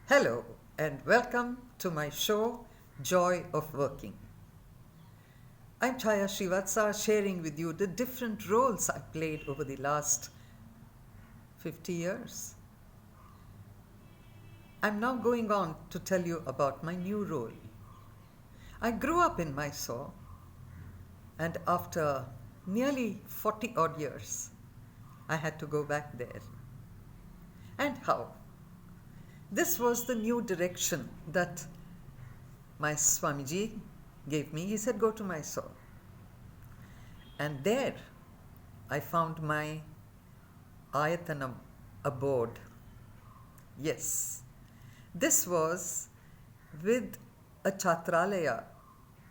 Hello and welcome to my show, Joy of Working. I'm Chaya Srivatsa sharing with you the different roles I played over the last 50 years. I'm now going on to tell you about my new role. I grew up in Mysore and after nearly 40 odd years, I had to go back there. And how? This was the new direction that my Swamiji gave me. He said, go to Mysore. And there I found my Ayatanam abode. Yes, this was with a Chatralaya,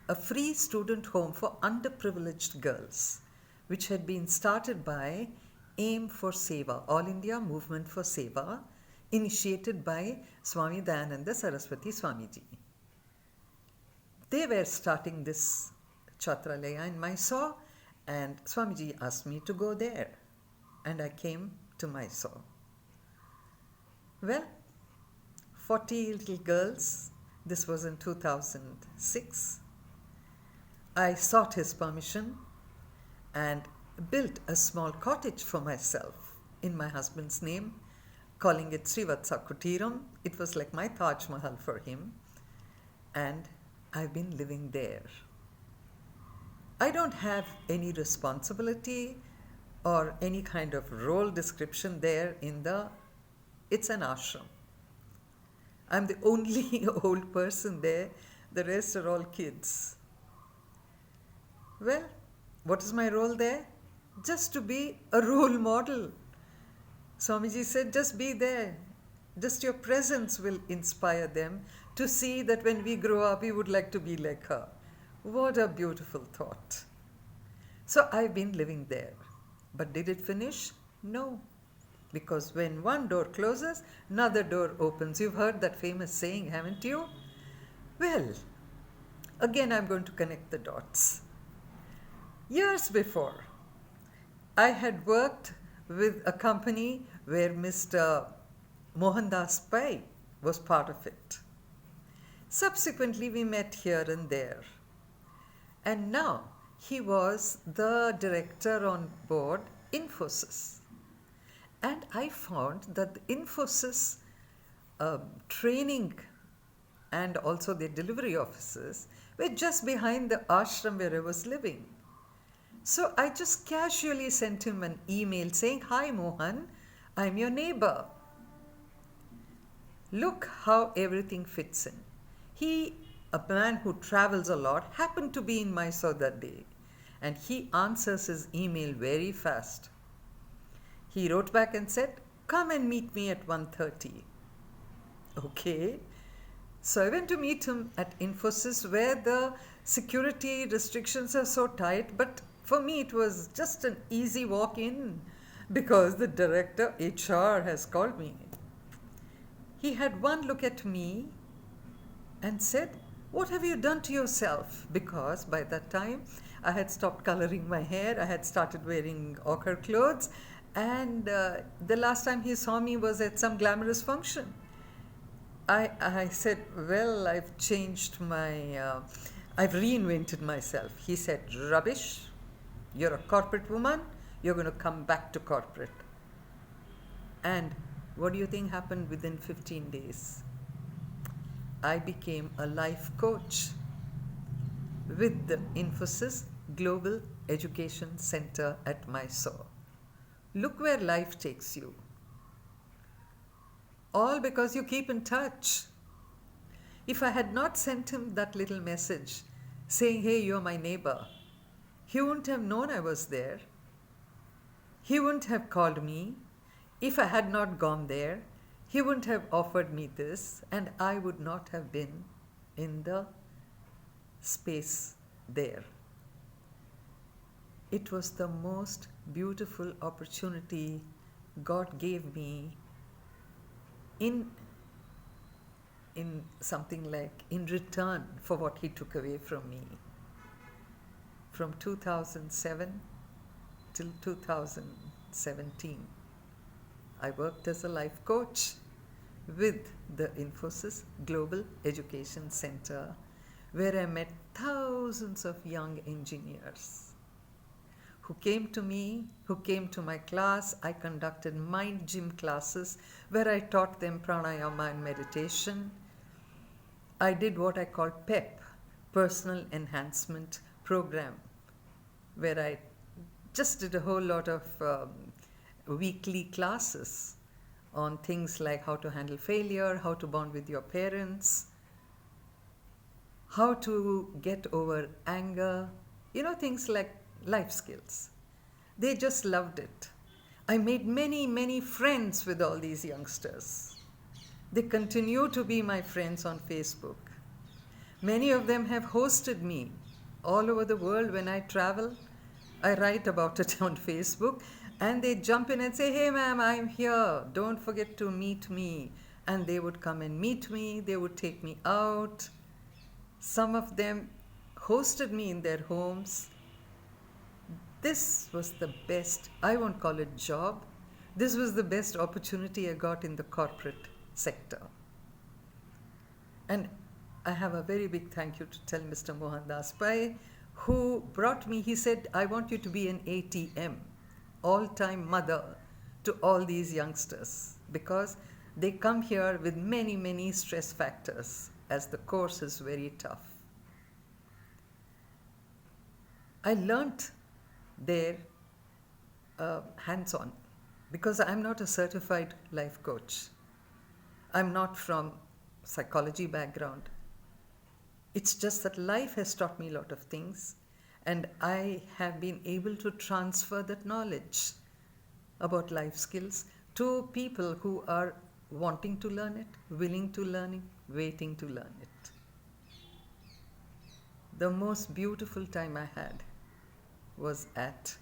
a free student home for underprivileged girls, which had been started by AIM for Seva, All India Movement for Seva, initiated by Swami Dayananda Saraswati Swamiji. They were starting this Chatralaya in Mysore, and Swamiji asked me to go there, and I came to Mysore. Well, 40 little girls, this was in 2006. I sought his permission and built a small cottage for myself in my husband's name, calling it Srivatsa Kutiram. It was like my Taj Mahal for him, and I've been living there. I don't have any responsibility or any kind of role description there it's an ashram. I'm the only old person there, the rest are all kids. Well, what is my role there? Just to be a role model. Swamiji said, just be there. Just your presence will inspire them to see that when we grow up, we would like to be like her. What a beautiful thought. So I've been living there. But did it finish? No. Because when one door closes, another door opens. You've heard that famous saying, haven't you? Well, again I'm going to connect the dots. Years before, I had worked with a company where Mr. Mohandas Pai was part of it. Subsequently, we met here and there. And now, he was the director on board Infosys. And I found that the Infosys training and also the delivery offices were just behind the ashram where I was living. So I just casually sent him an email saying, hi Mohan, I'm your neighbor. Look how everything fits in. He, a man who travels a lot, happened to be in Mysore that day, and he answers his email very fast. He wrote back and said, come and meet me at 1:30. Okay. So I went to meet him at Infosys where the security restrictions are so tight, but for me it was just an easy walk in because the director HR has called me. He had one look at me and said, what have you done to yourself? Because by that time I had stopped coloring my hair, I had started wearing ochre clothes, and the last time he saw me was at some glamorous function. I said, well, I've changed I've reinvented myself. He said, rubbish, you're a corporate woman, you're going to come back to corporate. And what do you think happened within 15 days? I became a life coach with the Infosys Global Education Center at Mysore. Look where life takes you. All because you keep in touch. If I had not sent him that little message saying, hey, you're my neighbor, he wouldn't have known I was there. He wouldn't have called me. If I had not gone there, he wouldn't have offered me this, and I would not have been in the space there. It was the most beautiful opportunity God gave me in something like in return for what he took away from me. From 2007 till 2017, I worked as a life coach with the Infosys Global Education Center, where I met thousands of young engineers who came to me, who came to my class. I conducted mind gym classes where I taught them pranayama and meditation. I did what I call PEP, Personal Enhancement Program, where I just did a whole lot of weekly classes on things like how to handle failure, how to bond with your parents, how to get over anger, things like life skills. They just loved it. I made many, many friends with all these youngsters. They continue to be my friends on Facebook. Many of them have hosted me all over the world. When I travel, I write about it on Facebook, and they jump in and say, "Hey ma'am, I'm here. Don't forget to meet me." And they would come and meet me. They would take me out. Some of them hosted me in their homes. This was the best, I won't call it job, this was the best opportunity I got in the corporate sector. And I have a very big thank you to tell Mr. Mohandas Pai, who brought me. He said, "I want you to be an ATM, all-time mother to all these youngsters, because they come here with many, many stress factors, as the course is very tough." I learnt there hands-on, because I'm not a certified life coach. I'm not from psychology background. It's just that life has taught me a lot of things, and I have been able to transfer that knowledge about life skills to people who are wanting to learn it, willing to learn it, waiting to learn it. The most beautiful time I had was at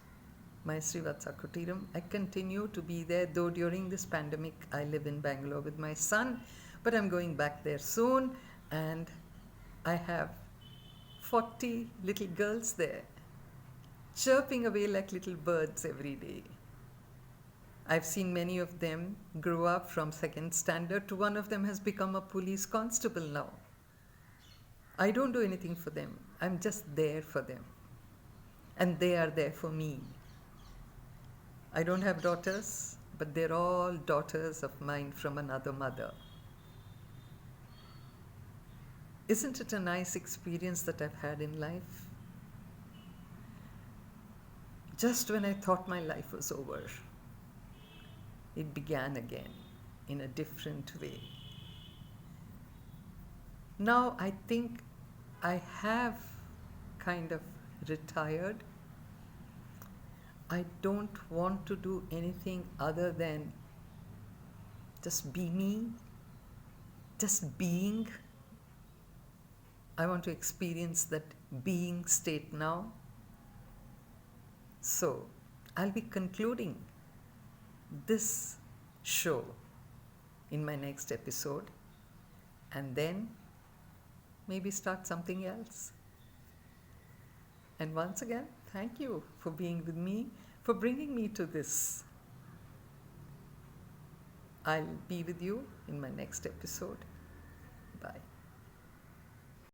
my Srivatsa Kutiram. I continue to be there, though during this pandemic I live in Bangalore with my son, but I'm going back there soon, and I have 40 little girls there, chirping away like little birds every day. I've seen many of them grow up from second standard to one of them has become a police constable now. I don't do anything for them. I'm just there for them. And they are there for me. I don't have daughters, but they're all daughters of mine from another mother. Isn't it a nice experience that I've had in life? Just when I thought my life was over, it began again in a different way. Now I think I have kind of retired. I don't want to do anything other than just be me, just being. I want to experience that being state now. So I'll be concluding this show in my next episode, and then maybe start something else. And once again, thank you for being with me, for bringing me to this. I'll be with you in my next episode. Bye.